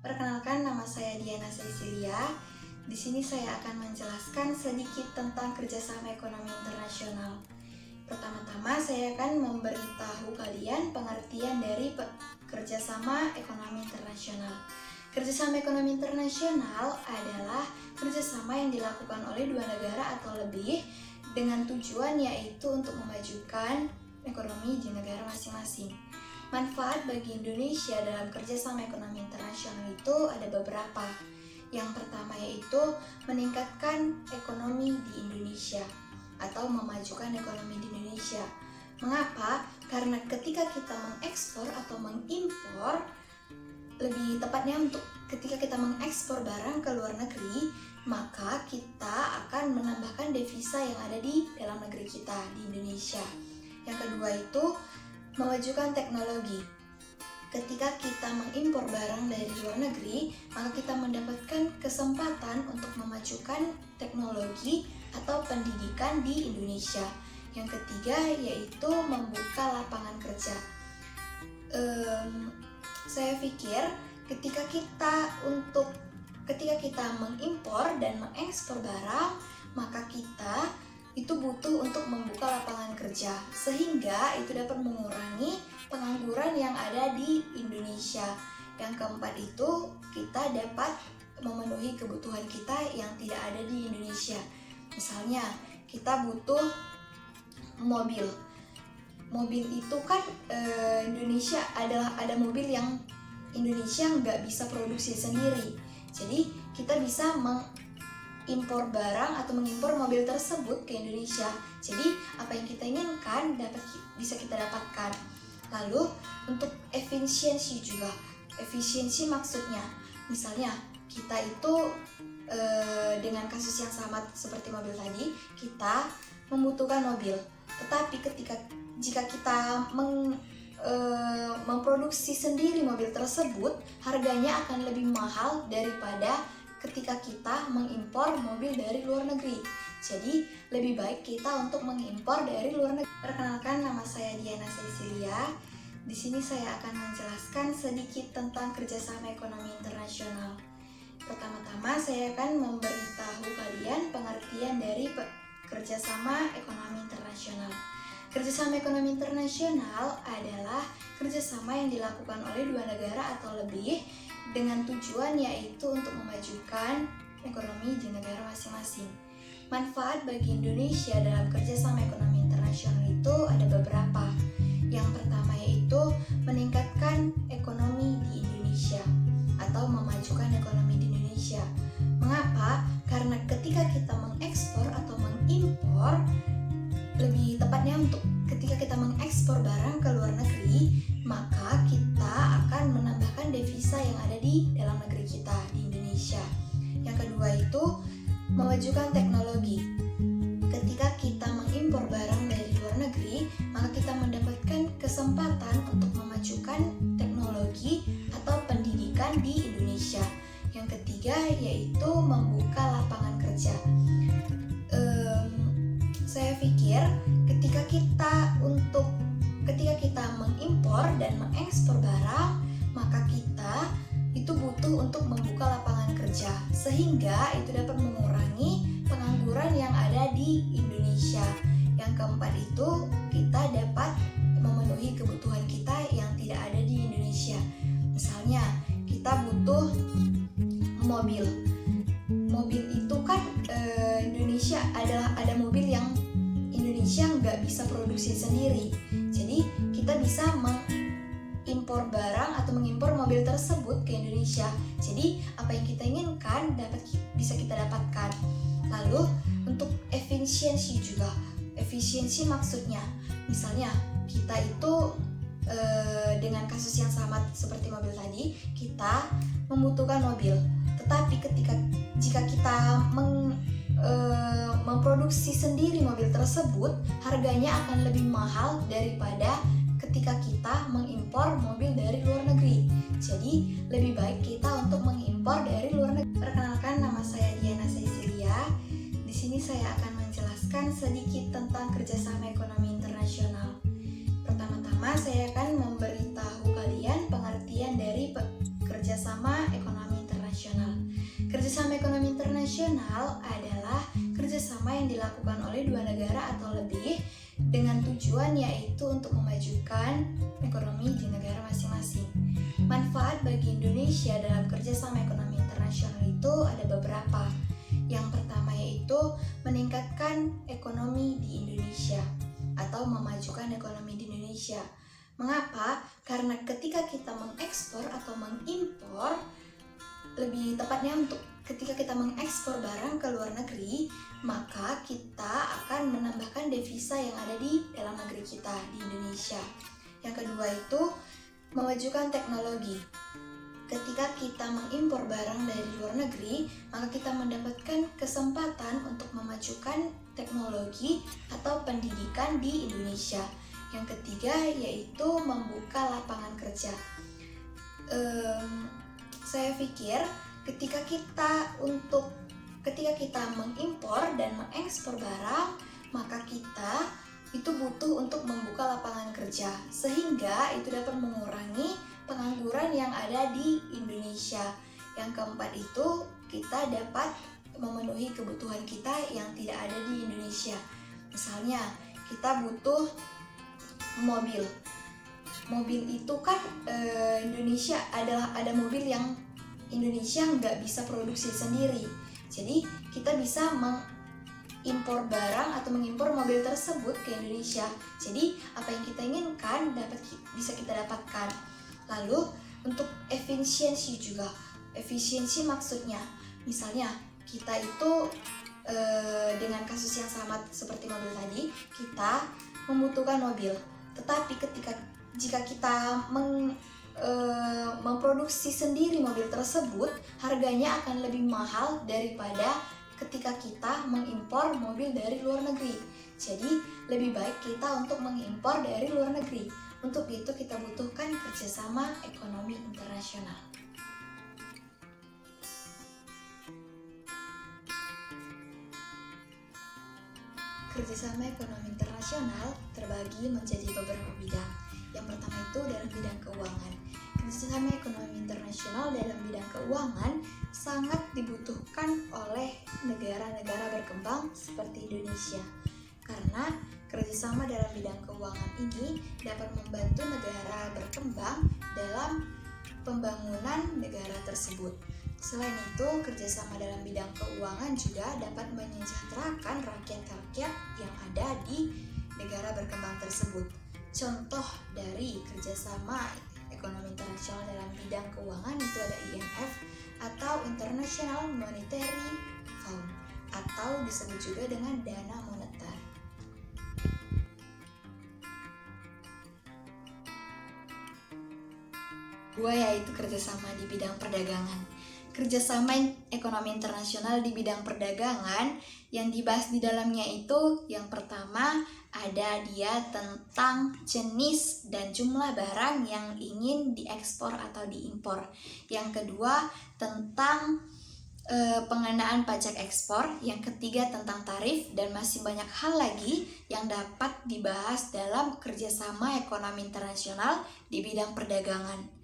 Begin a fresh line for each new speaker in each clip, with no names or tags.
Perkenalkan, nama saya Diana Cecilia. Di sini saya akan menjelaskan sedikit tentang kerjasama ekonomi internasional. Pertama-tama, saya akan memberitahu kalian pengertian dari kerjasama ekonomi internasional. Kerjasama ekonomi internasional adalah kerjasama yang dilakukan oleh dua negara atau lebih dengan tujuan yaitu untuk memajukan ekonomi di negara masing-masing. Manfaat bagi Indonesia dalam kerjasama ekonomi internasional itu ada beberapa. Yang pertama yaitu meningkatkan ekonomi di Indonesia atau memajukan ekonomi di Indonesia. Mengapa? Karena ketika kita mengekspor atau mengimpor, lebih tepatnya untuk ketika kita mengekspor barang ke luar negeri, maka kita akan menambahkan devisa yang ada di dalam negeri kita, di Indonesia. Yang kedua itu memajukan teknologi. Ketika kita mengimpor barang dari luar negeri, maka kita mendapatkan kesempatan untuk memajukan teknologi atau pendidikan di Indonesia. Yang ketiga yaitu membuka lapangan kerja. Saya pikir ketika kita mengimpor dan mengekspor barang, maka kita itu butuh untuk membuka lapangan kerja, sehingga itu dapat mengurangi pengangguran yang ada di Indonesia. Yang keempat itu kita dapat memenuhi kebutuhan kita yang tidak ada di Indonesia. Misalnya kita butuh mobil. Mobil itu kan Indonesia ada mobil yang Indonesia nggak bisa produksi sendiri. Jadi kita bisa mengimpor barang atau mengimpor mobil tersebut ke Indonesia. Jadi apa yang kita inginkan bisa kita dapatkan. Lalu untuk efisiensi juga. Efisiensi maksudnya, misalnya kita itu dengan kasus yang sama seperti mobil tadi, kita membutuhkan mobil. Tetapi jika kita memproduksi sendiri mobil tersebut, harganya akan lebih mahal daripada ketika kita mengimpor mobil dari luar negeri. Jadi lebih baik kita untuk mengimpor dari luar negeri. Perkenalkan, nama saya Diana Cecilia. Di sini saya akan menjelaskan sedikit tentang kerjasama ekonomi internasional. Pertama-tama saya akan memberitahu kalian pengertian dari kerjasama ekonomi internasional. Kerjasama ekonomi internasional adalah kerjasama yang dilakukan oleh dua negara atau lebih dengan tujuan yaitu untuk memajukan ekonomi di negara masing-masing. Manfaat bagi Indonesia dalam kerjasama ekonomi internasional itu ada beberapa. Yang pertama yaitu meningkatkan ekonomi di Indonesia atau memajukan ekonomi di Indonesia. Mengapa? Karena ketika kita mengekspor atau mengimpor, lebih tepatnya untuk ketika kita mengekspor barang ke luar negeri, maka kita akan menambahkan devisa yang ada di dalam negeri kita, di Indonesia. Yang kedua itu memajukan teknologi. Ketika kita mengimpor barang dari luar negeri, maka kita mendapatkan kesempatan untuk memajukan teknologi atau pendidikan di Indonesia. Yang ketiga yaitu membuka lapangan kerja. Saya pikir ketika kita mengimpor dan mengekspor barang, maka kita itu butuh untuk membuka lapangan kerja, sehingga itu dapat mengurangi pengangguran yang ada di Indonesia. Yang keempat itu kita dapat memenuhi kebutuhan kita yang tidak ada di Indonesia. Misalnya kita butuh mobil. Mobil itu kan Indonesia ada mobil yang Indonesia nggak bisa produksi sendiri. Jadi kita bisa mengimpor barang atau mengimpor mobil tersebut ke Indonesia. Jadi apa yang kita inginkan bisa kita dapatkan. Lalu untuk efisiensi juga. Efisiensi maksudnya, misalnya kita itu dengan kasus yang sama seperti mobil tadi, kita membutuhkan mobil. Tetapi jika kita memproduksi sendiri mobil tersebut, harganya akan lebih mahal daripada ketika kita mengimpor mobil dari luar negeri. Jadi lebih baik kita untuk mengimpor dari luar negeri. Perkenalkan, nama saya Diana Cecilia. Di sini saya akan menjelaskan sedikit tentang kerjasama ekonomi internasional. Pertama-tama saya akan memberitahu kalian pengertian dari kerjasama ekonomi internasional adalah kerjasama yang dilakukan oleh dua negara atau lebih dengan tujuan yaitu untuk memajukan ekonomi di negara masing-masing. Manfaat bagi Indonesia dalam kerjasama ekonomi internasional itu ada beberapa. Yang pertama yaitu meningkatkan ekonomi di Indonesia atau memajukan ekonomi di Indonesia. Mengapa? Karena ketika kita mengekspor atau mengimpor, lebih tepatnya untuk ketika kita mengekspor barang ke luar negeri, maka kita akan menambahkan devisa yang ada di dalam negeri kita di Indonesia. Yang kedua itu memajukan teknologi. Ketika kita mengimpor barang dari luar negeri, maka kita mendapatkan kesempatan untuk memajukan teknologi atau pendidikan di Indonesia. Yang ketiga yaitu membuka lapangan kerja. Saya pikir ketika kita mengimpor dan mengekspor barang, maka kita itu butuh untuk membuka lapangan kerja, sehingga itu dapat mengurangi pengangguran yang ada di Indonesia. Yang keempat itu kita dapat memenuhi kebutuhan kita yang tidak ada di Indonesia. Misalnya kita butuh mobil itu kan Indonesia ada mobil yang Indonesia nggak bisa produksi sendiri. Jadi kita bisa mengimpor barang atau mengimpor mobil tersebut ke Indonesia. Jadi apa yang kita inginkan bisa kita dapatkan. Lalu untuk efisiensi juga. Efisiensi maksudnya misalnya kita itu dengan kasus yang sama seperti mobil tadi, kita membutuhkan mobil. Tetapi jika kita memproduksi sendiri mobil tersebut, harganya akan lebih mahal daripada ketika kita mengimpor mobil dari luar negeri. Jadi lebih baik kita untuk mengimpor dari luar negeri. Untuk itu kita butuhkan kerjasama ekonomi internasional. Kerjasama ekonomi internasional terbagi menjadi beberapa bidang. Yang pertama itu dalam bidang keuangan. Kerjasama ekonomi internasional dalam bidang keuangan sangat dibutuhkan oleh negara-negara berkembang seperti Indonesia. Karena kerjasama dalam bidang keuangan ini dapat membantu negara berkembang dalam pembangunan negara tersebut. Selain itu, kerjasama dalam bidang keuangan juga dapat menyejahterakan rakyat-rakyat yang ada di negara berkembang tersebut. Contoh dari kerjasama ekonomi internasional dalam bidang keuangan itu ada IMF atau International Monetary Fund atau disebut juga dengan dana moneter. Dua yaitu kerjasama di bidang perdagangan. Kerjasama ekonomi internasional di bidang perdagangan yang dibahas di dalamnya itu yang pertama ada dia tentang jenis dan jumlah barang yang ingin diekspor atau diimpor. Yang kedua tentang pengenaan pajak ekspor. Yang ketiga tentang tarif, dan masih banyak hal lagi yang dapat dibahas dalam kerjasama ekonomi internasional di bidang perdagangan.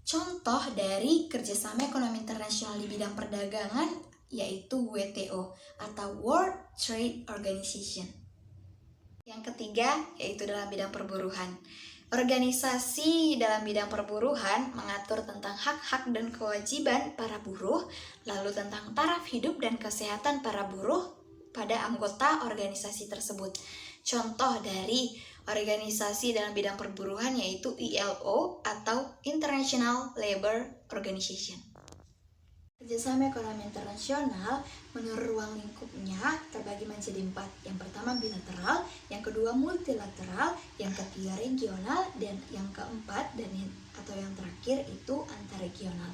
Contoh dari kerjasama ekonomi internasional di bidang perdagangan yaitu WTO atau World Trade Organization. Yang ketiga yaitu dalam bidang perburuhan. Organisasi dalam bidang perburuhan mengatur tentang hak-hak dan kewajiban para buruh, lalu tentang taraf hidup dan kesehatan para buruh pada anggota organisasi tersebut. Contoh dari organisasi dalam bidang perburuhan yaitu ILO atau International Labour Organization. Kerjasama ekonomi internasional menurut ruang lingkupnya terbagi menjadi 4. Yang pertama bilateral, yang kedua multilateral, yang ketiga regional, dan yang keempat atau yang terakhir itu antarregional.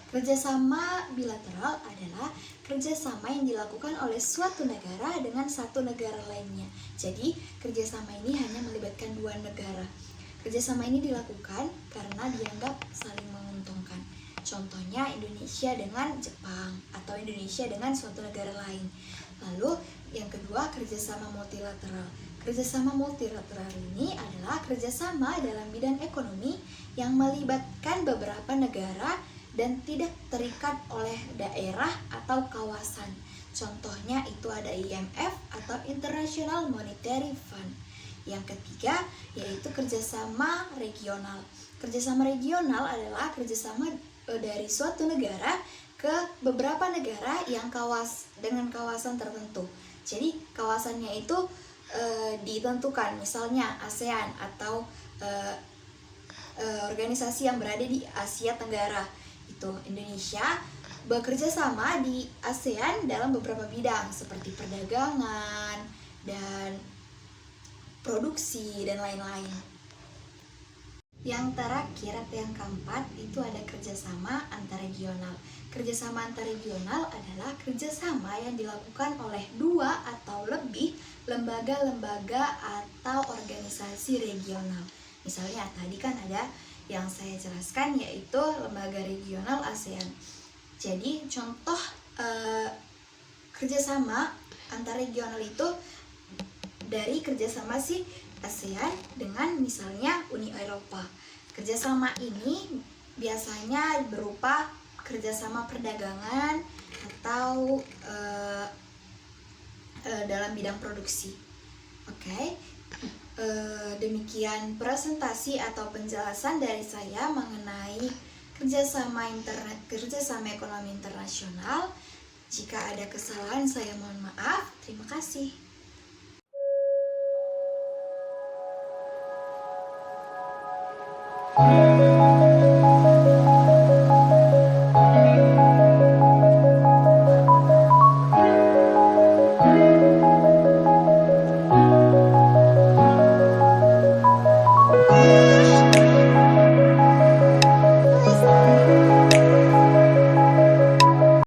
Kerjasama bilateral adalah kerjasama yang dilakukan oleh suatu negara dengan satu negara lainnya. Jadi, kerjasama ini hanya melibatkan 2 negara. Kerjasama ini dilakukan karena dianggap saling menguntungkan. Contohnya Indonesia dengan Jepang atau Indonesia dengan suatu negara lain. Lalu yang kedua kerjasama multilateral. Kerjasama multilateral ini adalah kerjasama dalam bidang ekonomi yang melibatkan beberapa negara dan tidak terikat oleh daerah atau kawasan. Contohnya itu ada IMF atau International Monetary Fund. Yang ketiga yaitu kerjasama regional. Kerjasama regional adalah kerjasama dari suatu negara ke beberapa negara yang dengan kawasan tertentu. Jadi kawasannya itu ditentukan, misalnya ASEAN atau organisasi yang berada di Asia Tenggara. Itu Indonesia bekerja sama di ASEAN dalam beberapa bidang seperti perdagangan dan produksi dan lain-lain. Yang terakhir atau yang keempat itu ada kerjasama antarregional. Kerjasama antarregional adalah kerjasama yang dilakukan oleh 2 atau lebih lembaga-lembaga atau organisasi regional. Misalnya tadi kan ada yang saya jelaskan yaitu lembaga regional ASEAN. Jadi contoh kerjasama antarregional itu dari kerjasama si ASEAN dengan misalnya Uni Eropa. Kerjasama ini biasanya berupa kerjasama perdagangan atau dalam bidang produksi. Oke. Demikian presentasi atau penjelasan dari saya mengenai kerjasama ekonomi internasional. Jika ada kesalahan saya mohon maaf. Terima kasih.